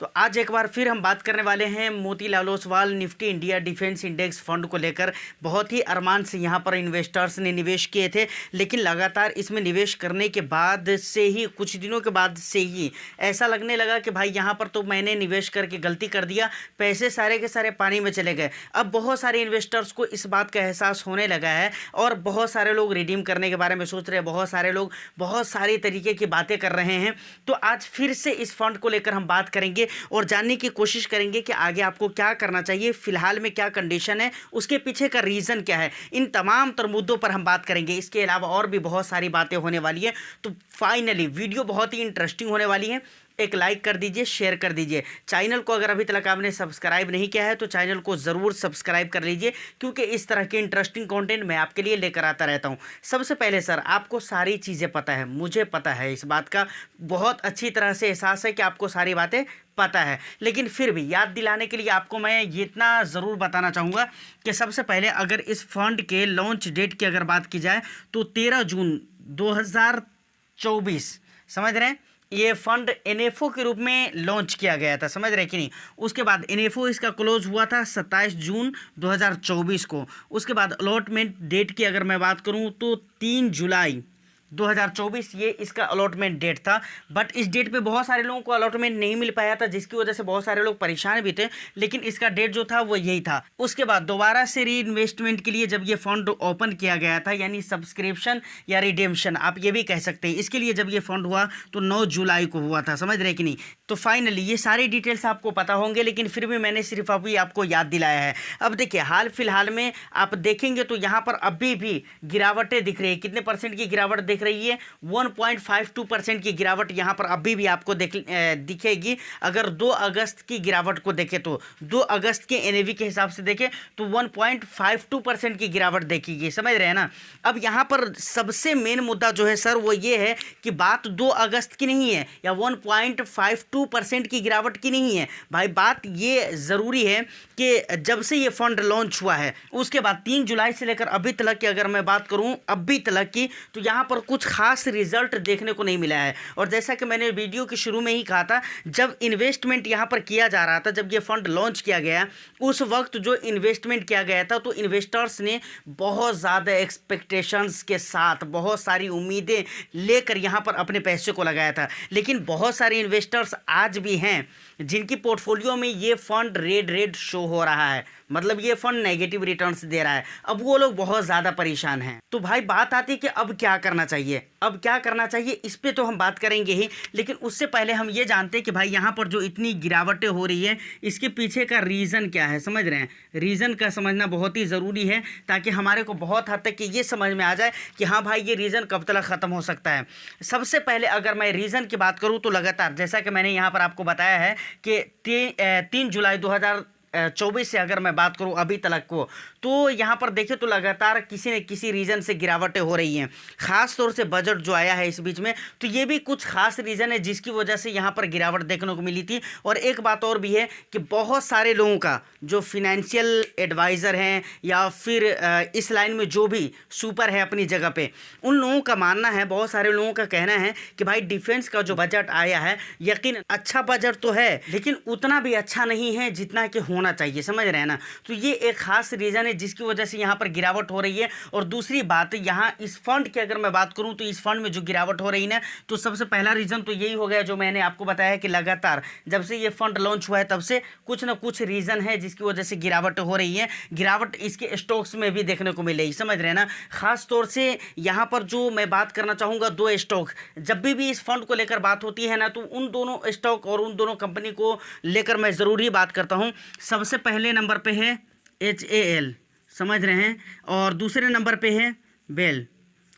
तो आज एक बार फिर हम बात करने वाले हैं Motilal Oswal Nifty India defence index fund को लेकर। बहुत ही अरमान से यहाँ पर इन्वेस्टर्स ने निवेश किए थे, लेकिन लगातार इसमें निवेश करने के बाद से ही कुछ दिनों के बाद से ही ऐसा लगने लगा कि भाई यहाँ पर तो मैंने निवेश करके गलती कर दिया, पैसे सारे के सारे पानी में चले गए। अब बहुत सारे इन्वेस्टर्स को इस बात का एहसास होने लगा है और बहुत सारे लोग रिडीम करने के बारे में सोच रहे हैं, बहुत सारे लोग बहुत सारी तरीके की बातें कर रहे हैं। तो आज फिर से इस फंड को लेकर हम बात करेंगे और जानने की कोशिश करेंगे कि आगे आपको क्या करना चाहिए, फिलहाल में क्या कंडीशन है, उसके पीछे का रीज़न क्या है। इन तमाम तर मुद्दों पर हम बात करेंगे। इसके अलावा और भी बहुत सारी बातें होने वाली हैं। तो फाइनली वीडियो बहुत ही इंटरेस्टिंग होने वाली है। एक लाइक कर दीजिए, शेयर कर दीजिए। चैनल को अगर अभी तक आपने सब्सक्राइब नहीं किया है तो चैनल को ज़रूर सब्सक्राइब कर लीजिए, क्योंकि इस तरह के इंटरेस्टिंग कंटेंट मैं आपके लिए लेकर आता रहता हूं। सबसे पहले सर, आपको सारी चीज़ें पता है, मुझे पता है, इस बात का बहुत अच्छी तरह से एहसास है कि आपको सारी बातें पता है, लेकिन फिर भी याद दिलाने के लिए आपको मैं ये इतना ज़रूर बताना चाहूँगा कि सबसे पहले अगर इस फंड के लॉन्च डेट की अगर बात की जाए तो 13 जून 2024, समझ रहे हैं, ये फंड एनएफओ के रूप में लॉन्च किया गया था, समझ रहे कि नहीं। उसके बाद एनएफओ इसका क्लोज हुआ था 27 जून 2024 को। उसके बाद अलॉटमेंट डेट की अगर मैं बात करूं तो 3 जुलाई 2024 ये इसका अलॉटमेंट डेट था। बट इस डेट पे बहुत सारे लोगों को अलॉटमेंट नहीं मिल पाया था, जिसकी वजह से बहुत सारे लोग परेशान भी थे, लेकिन इसका डेट जो था वो यही था। उसके बाद दोबारा से री इन्वेस्टमेंट के लिए जब ये फंड ओपन किया गया था, यानी सब्सक्रिप्शन या रिडेम्पशन आप ये भी कह सकते हैं, इसके लिए जब ये फंड हुआ तो 9 जुलाई को हुआ था, समझ रहे कि नहीं। तो फाइनली ये सारी डिटेल्स आपको पता होंगे, लेकिन फिर भी मैंने सिर्फ अभी आपको याद दिलाया है। अब देखिए, हाल फिलहाल में आप देखेंगे तो यहाँ पर अभी भी गिरावटें दिख रही है। कितने परसेंट की गिरावट दिख रही है? 1.52% की गिरावट यहाँ पर अभी भी आपको दिखेगी। अगर 2 अगस्त की गिरावट को देखें तो 2 अगस्त के एनएवी के हिसाब से देखें तो 1.52% की गिरावट देखेगी, समझ रहे हैं ना। अब यहाँ पर सबसे मेन मुद्दा जो है सर वो ये है कि बात 2 अगस्त की नहीं है या 1.52% की गिरावट की नहीं है भाई। बात ये ज़रूरी है कि जब से ये फंड लॉन्च हुआ है उसके बाद 3 जुलाई से लेकर अभी तक की अगर मैं बात करूं अभी तक की, तो यहाँ पर कुछ खास रिजल्ट देखने को नहीं मिला है। और जैसा कि मैंने वीडियो के शुरू में ही कहा था, जब इन्वेस्टमेंट यहाँ पर किया जा रहा था, जब ये फंड लॉन्च किया गया उस वक्त जो इन्वेस्टमेंट किया गया था तो इन्वेस्टर्स ने बहुत ज़्यादा एक्सपेक्टेशंस के साथ, बहुत सारी उम्मीदें लेकर यहाँ पर अपने पैसे को लगाया था। लेकिन बहुत सारे इन्वेस्टर्स आज भी हैं जिनकी पोर्टफोलियो में ये फंड रेड शो हो रहा है, मतलब ये फंड नेगेटिव रिटर्न्स दे रहा है। अब वो लोग बहुत ज़्यादा परेशान हैं। तो भाई बात आती है कि अब क्या करना चाहिए, अब क्या करना चाहिए, इस पे तो हम बात करेंगे ही, लेकिन उससे पहले हम ये जानते हैं कि भाई यहाँ पर जो इतनी गिरावटें हो रही है इसके पीछे का रीज़न क्या है, समझ रहे हैं। रीज़न का समझना बहुत ही ज़रूरी है ताकि हमारे को बहुत हद तक कि ये समझ में आ जाए कि हाँ भाई ये रीज़न कब तक ख़त्म हो सकता है। सबसे पहले अगर मैं रीज़न की बात करूँ तो लगातार जैसा कि मैंने यहाँ पर आपको बताया है कि 3 जुलाई 2024 से अगर मैं बात करूं अभी तक को, तो यहाँ पर देखें तो लगातार किसी न किसी रीज़न से गिरावटें हो रही हैं। ख़ास तौर से बजट जो आया है इस बीच में, तो ये भी कुछ खास रीज़न है जिसकी वजह से यहाँ पर गिरावट देखने को मिली थी। और एक बात और भी है कि बहुत सारे लोगों का जो फिनेंशियल एडवाइज़र हैं या फिर इस लाइन में जो भी सुपर है अपनी जगह पे, उन लोगों का मानना है, बहुत सारे लोगों का कहना है कि भाई डिफेंस का जो बजट आया है, यकीन अच्छा बजट तो है लेकिन उतना भी अच्छा नहीं है जितना कि होना चाहिए, समझ रहे हैं ना। तो ये एक खास रीज़न है जिसकी वजह से यहाँ पर गिरावट हो रही है। और दूसरी बात, यहाँ इस फंड की अगर मैं बात करूँ तो इस फंड में जो गिरावट हो रही है, तो सबसे पहला रीज़न तो यही हो गया जो मैंने आपको बताया कि लगातार जब से ये फंड लॉन्च हुआ है तब से कुछ ना कुछ रीज़न है जिसकी वजह से गिरावट हो रही है। गिरावट इसके स्टॉक्स में भी देखने को मिलेगी, समझ रहे हैं ना। खास तौर से यहाँ पर जो मैं बात करना चाहूँगा, 2 स्टॉक, जब भी इस फंड को लेकर बात होती है ना, तो उन दोनों स्टॉक और उन दोनों कंपनी को लेकर मैं ज़रूर ही बात करता हूँ। सबसे पहले नंबर पे है HAL, समझ रहे हैं, और दूसरे नंबर पे है बेल।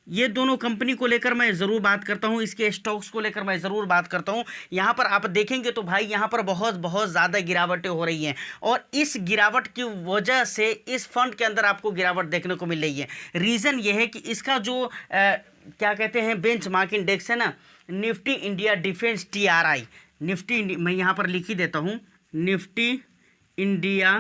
ये दोनों कंपनी को लेकर मैं ज़रूर बात करता हूँ, इसके स्टॉक्स को लेकर मैं ज़रूर बात करता हूँ। यहाँ पर आप देखेंगे तो भाई यहाँ पर बहुत ज़्यादा गिरावटें हो रही हैं और इस गिरावट की वजह से इस फंड के अंदर आपको गिरावट देखने को मिल रही है। रीज़न ये है कि इसका जो क्या कहते हैं बेंचमार्क इंडेक्स है ना, Nifty India defence TRI, Nifty, मैं यहाँ पर लिख ही देता हूँ, निफ्टी इंडिया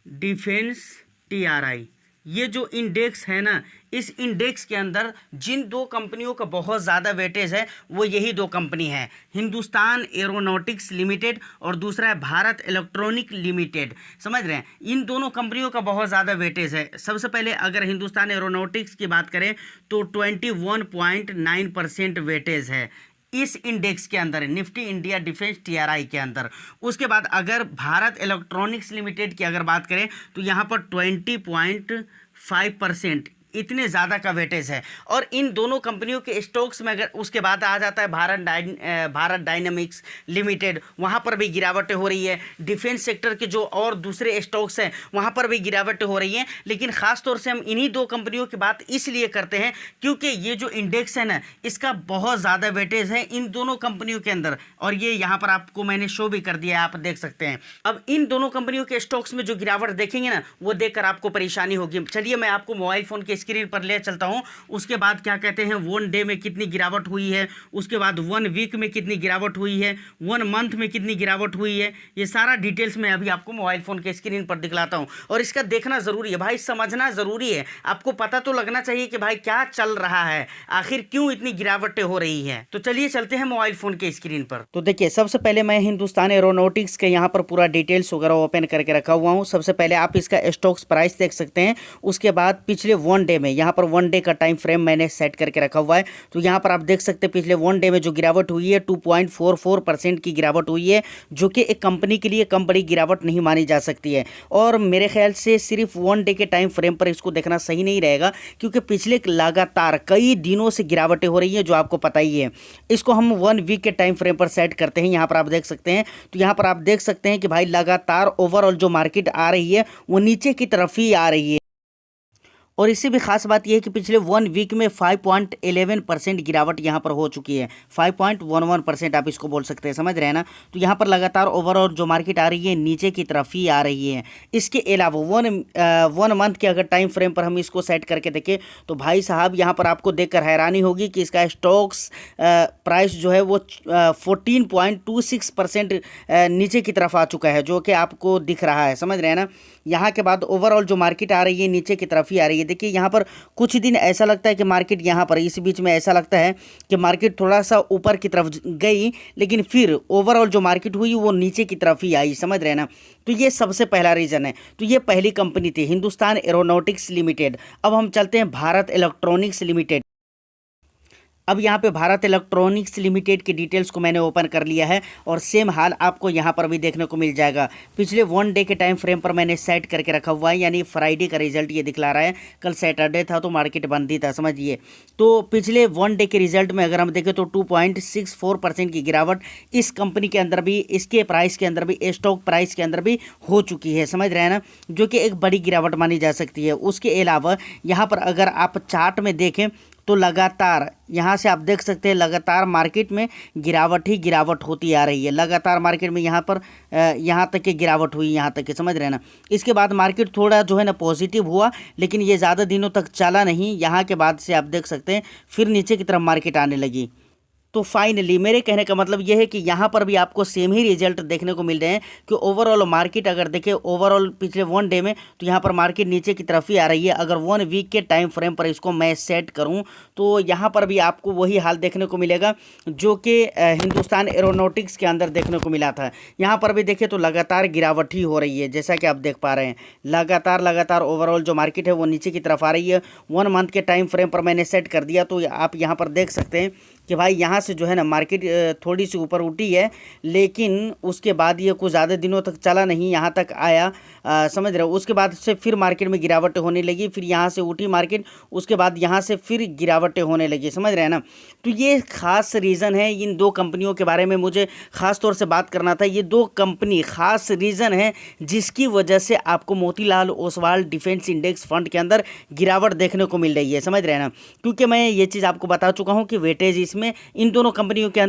डिफेंस TRI, ये जो इंडेक्स है ना, इस इंडेक्स के अंदर जिन दो कंपनियों का बहुत ज़्यादा वेटेज है वो यही दो कंपनी है, हिंदुस्तान एरोनॉटिक्स लिमिटेड और दूसरा है भारत इलेक्ट्रॉनिक लिमिटेड। समझ रहे हैं, इन दोनों कंपनियों का बहुत ज़्यादा वेटेज है। सबसे पहले अगर हिंदुस्तान एरोनॉटिक्स की बात करें तो 21.9% वेटेज है इस इंडेक्स के अंदर, निफ्टी इंडिया डिफेंस टीआरआई के अंदर। उसके बाद अगर भारत इलेक्ट्रॉनिक्स लिमिटेड की अगर बात करें तो यहाँ पर 20.5% इतने ज़्यादा का वेटेज है। और इन दोनों कंपनियों के स्टॉक्स में अगर उसके बाद आ जाता है भारत डायनामिक्स लिमिटेड, वहाँ पर भी गिरावटें हो रही है। डिफेंस सेक्टर के जो और दूसरे स्टॉक्स हैं वहाँ पर भी गिरावटें हो रही हैं। लेकिन ख़ास तौर से हम इन्हीं दो कंपनियों की बात इसलिए करते हैं क्योंकि ये जो इंडेक्स है ना, इसका बहुत ज़्यादा वेटेज है इन दोनों कंपनियों के अंदर। और ये यहाँ पर आपको मैंने शो भी कर दिया है, आप देख सकते हैं। अब इन दोनों कंपनियों के स्टॉक्स में जो गिरावट देखेंगे ना, वो देखकर आपको परेशानी होगी। चलिए मैं आपको मोबाइल फ़ोन के स्क्रीन पर ले चलता हूं। उसके बाद क्या कहते हैं, 1 डे में कितनी गिरावट हुई है, उसके बाद 1 वीक में कितनी गिरावट हुई है, 1 मंथ में कितनी गिरावट हुई है, ये सारा डिटेल्स मैं अभी आपको मोबाइल फ़ोन के स्क्रीन पर दिखलाता हूं। और इसका देखना ज़रूरी है भाई, समझना ज़रूरी है। आपको पता तो लगना चाहिए कि भाई क्या चल रहा है, आखिर क्यों इतनी गिरावटें हो रही है। तो चलिए चलते हैं मोबाइल फ़ोन के स्क्रीन पर। तो देखिए, सबसे पहले मैं हिंदुस्तान एरोनॉटिक्स के यहाँ पर पूरा डिटेल्स वगैरह ओपन करके रखा हुआ हूँ। सबसे पहले आप इसका स्टॉक्स प्राइस देख सकते हैं। उसके बाद पिछले 1 डे में, यहाँ पर 1 डे का टाइम फ्रेम मैंने सेट करके रखा हुआ है। तो यहाँ पर आप देख सकते हैं पिछले 1 डे में जो गिरावट हुई है 2.44% की गिरावट हुई है, जो कि एक कंपनी के लिए कम बड़ी गिरावट नहीं मानी जा सकती है। और मेरे ख्याल से सिर्फ 1 डे के टाइम फ्रेम पर इसको देखना सही नहीं रहेगा, क्योंकि पिछले लगातार कई दिनों से गिरावटें हो रही है, जो आपको पता ही है। इसको हम 1 वीक के टाइम फ्रेम पर सेट करते हैं। यहाँ पर आप देख सकते हैं, तो यहाँ पर आप देख सकते हैं कि भाई लगातार ओवरऑल जो मार्केट आ रही है वो नीचे की तरफ ही आ रही है। और इससे भी खास बात यह है कि पिछले 1 वीक में 5.11% गिरावट यहाँ पर हो चुकी है। 5.11% आप इसको बोल सकते हैं, समझ रहे हैं ना। तो यहाँ पर लगातार ओवरऑल जो मार्केट आ रही है नीचे की तरफ ही आ रही है। इसके अलावा 1 मंथ के अगर टाइम फ्रेम पर हम इसको सेट करके देखें तो भाई साहब यहाँ पर आपको देखकर हैरानी होगी कि इसका स्टॉक्स प्राइस जो है वो 14.26% नीचे की तरफ आ चुका है, जो कि आपको दिख रहा है, समझ रहे हैं ना। यहाँ के बाद ओवरऑल जो मार्केट आ रही है नीचे की तरफ ही आ रही है। देखिए यहाँ पर कुछ दिन ऐसा लगता है कि मार्केट यहाँ पर इस बीच में ऐसा लगता है कि मार्केट थोड़ा सा ऊपर की तरफ गई, लेकिन फिर ओवरऑल जो मार्केट हुई वो नीचे की तरफ ही आई, समझ रहे हैं ना। तो ये सबसे पहला रीज़न है। तो ये पहली कंपनी थी हिंदुस्तान एरोनॉटिक्स लिमिटेड। अब हम चलते हैं भारत इलेक्ट्रॉनिक्स लिमिटेड। अब यहाँ पे भारत इलेक्ट्रॉनिक्स लिमिटेड की डिटेल्स को मैंने ओपन कर लिया है और सेम हाल आपको यहाँ पर भी देखने को मिल जाएगा। पिछले 1 डे के टाइम फ्रेम पर मैंने सेट करके रखा हुआ है, यानी फ्राइडे का रिजल्ट ये दिखला रहा है। कल सैटरडे था तो मार्केट बंद ही था, समझिए। तो पिछले 1 डे के रिजल्ट में अगर हम देखें तो 2.64% की गिरावट इस कंपनी के अंदर भी, इसके प्राइस के अंदर भी, स्टॉक प्राइस के अंदर भी हो चुकी है, समझ रहे हैं ना, जो कि एक बड़ी गिरावट मानी जा सकती है। उसके अलावा यहाँ पर अगर आप चार्ट में देखें तो लगातार यहाँ से आप देख सकते हैं लगातार मार्केट में गिरावट ही गिरावट होती आ रही है। लगातार मार्केट में यहाँ पर यहाँ तक की गिरावट हुई, यहाँ तक की, समझ रहे हैं ना। इसके बाद मार्केट थोड़ा जो है ना पॉजिटिव हुआ, लेकिन ये ज़्यादा दिनों तक चला नहीं। यहाँ के बाद से आप देख सकते हैं फिर नीचे की तरफ मार्केट आने लगी। तो फाइनली मेरे कहने का मतलब यह है कि यहाँ पर भी आपको सेम ही रिजल्ट देखने को मिल रहे हैं कि ओवरऑल मार्केट अगर देखें ओवरऑल पिछले 1 डे में, तो यहाँ पर मार्केट नीचे की तरफ ही आ रही है। अगर 1 वीक के टाइम फ्रेम पर इसको मैं सेट करूँ तो यहाँ पर भी आपको वही हाल देखने को मिलेगा जो कि हिंदुस्तान एरोनॉटिक्स के अंदर देखने को मिला था। यहाँ पर भी देखें तो लगातार गिरावट ही हो रही है, जैसा कि आप देख पा रहे हैं। लगातार ओवरऑल जो मार्केट है वो नीचे की तरफ आ रही है। 1 मंथ के टाइम फ्रेम पर मैंने सेट कर दिया, तो आप यहाँ पर देख सकते हैं कि भाई यहाँ से जो है ना मार्केट थोड़ी सी ऊपर उठी है, लेकिन उसके बाद ये कुछ ज़्यादा दिनों तक चला नहीं, यहाँ तक आया, समझ रहे हो। उसके बाद से फिर मार्केट में गिरावटें होने लगी, फिर यहाँ से उठी मार्केट, उसके बाद यहाँ से फिर गिरावटें होने लगी, समझ रहे हैं ना। तो ये खास रीज़न है। इन 2 कंपनियों के बारे में मुझे ख़ास तौर से बात करना था। ये 2 कंपनी खास रीज़न है जिसकी वजह से आपको Motilal Oswal defence index fund के अंदर गिरावट देखने को मिल रही है, समझ रहे हैं ना। क्योंकि मैं ये चीज़ आपको बता चुका हूँ कि वेटेज इसमें इन दोनों कंपनियों के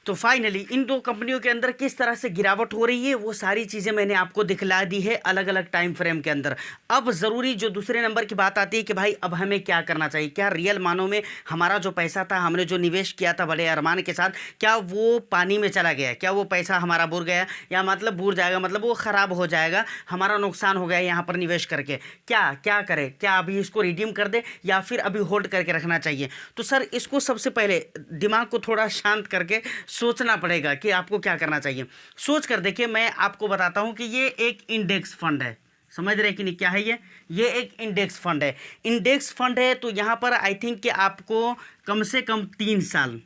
तो फाइनली इन दो कंपनियों के अंदर किस तरह से गिरावट हो रही है वो सारी चीज़ें मैंने आपको दिखला दी है अलग अलग टाइम फ्रेम के अंदर। अब ज़रूरी जो दूसरे नंबर की बात आती है कि भाई अब हमें क्या करना चाहिए, क्या रियल मानों में हमारा जो पैसा था, हमने जो निवेश किया था बड़े अरमान के साथ, क्या वो पानी में चला गया, क्या वो पैसा हमारा बुर गया, या मतलब बुर जाएगा, मतलब वो ख़राब हो जाएगा, हमारा नुकसान हो गया यहाँ पर निवेश करके, क्या क्या करें, क्या अभी इसको रिडीम कर दे या फिर अभी होल्ड करके रखना चाहिए। तो सर इसको सबसे पहले दिमाग को थोड़ा शांत करके सोचना पड़ेगा कि आपको क्या करना चाहिए। सोच कर देखिए, मैं आपको बताता हूँ कि ये एक इंडेक्स फंड है, समझ रहे कि नहीं, क्या है ये एक इंडेक्स फंड है। इंडेक्स फंड है तो यहाँ पर आई थिंक कि आपको कम से कम 3 साल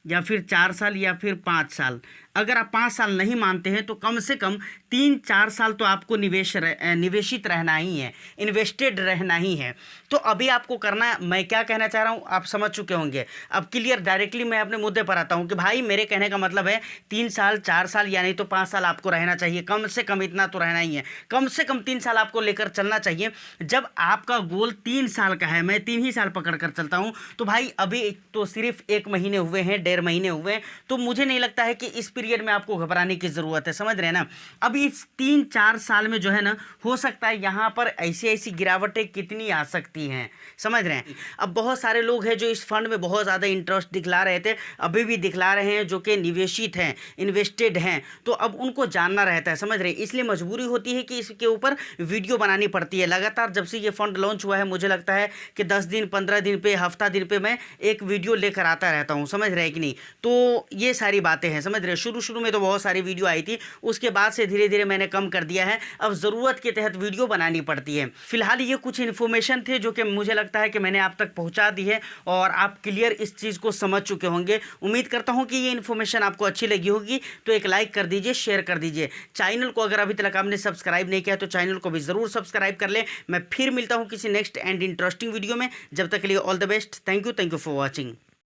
या फिर 4 साल या फिर 5 साल, अगर आप 5 साल नहीं मानते हैं तो कम से कम 3-4 साल तो आपको निवेशित रहना ही है, इन्वेस्टेड रहना ही है। तो अभी आपको करना, मैं क्या कहना चाह रहा हूँ आप समझ चुके होंगे। अब क्लियर डायरेक्टली मैं अपने मुद्दे पर आता हूँ कि भाई मेरे कहने का मतलब है 3 साल 4 साल या नहीं तो 5 साल आपको रहना चाहिए, कम से कम इतना तो रहना ही है, कम से कम 3 साल आपको लेकर चलना चाहिए। जब आपका गोल 3 साल का है, मैं 3 ही साल पकड़ कर चलता हूँ, तो भाई अभी तो सिर्फ 1 महीने हुए हैं, 1.5 महीने हुए हैं, तो मुझे नहीं लगता है कि इस पीरियड में आपको घबराने की ज़रूरत है, समझ रहे हैं ना। अब इस 3-4 साल में जो है ना, हो सकता है यहाँ पर ऐसी ऐसी गिरावटें कितनी आ सकती हैं, समझ रहे हैं। अब बहुत सारे लोग हैं जो इस फंड में बहुत ज़्यादा इंटरेस्ट दिखला रहे थे, अभी भी दिखला रहे हैं, जो कि निवेशित हैं, इन्वेस्टेड हैं, तो अब उनको जानना रहता है, समझ रहे हैं। इसलिए मजबूरी होती है कि इसके ऊपर वीडियो बनानी पड़ती है लगातार। जब से ये फंड लॉन्च हुआ है मुझे लगता है कि 10 दिन 15 दिन पे, हफ्ता दिन पे मैं एक वीडियो लेकर आता रहता हूँ, समझ रहे हैं कि नहीं। तो ये सारी बातें हैं, समझ रहे हैं। शुरू में तो बहुत सारी वीडियो आई थी, उसके बाद से धीरे धीरे मैंने कम कर दिया है, अब ज़रूरत के तहत वीडियो बनानी पड़ती है। फिलहाल ये कुछ इन्फॉर्मेशन थे जो कि मुझे लगता है कि मैंने आप तक पहुंचा दी है और आप क्लियर इस चीज़ को समझ चुके होंगे। उम्मीद करता हूं कि ये इन्फॉर्मेशन आपको अच्छी लगी होगी, तो एक लाइक कर दीजिए, शेयर कर दीजिए। चैनल को अगर अभी तक आपने सब्सक्राइब नहीं किया तो चैनल को भी ज़रूर सब्सक्राइब कर ले। मैं फिर मिलता हूँ किसी नेक्स्ट एंड इंटरेस्टिंग वीडियो में, जब तक के लिए all the best. Thank you for watching.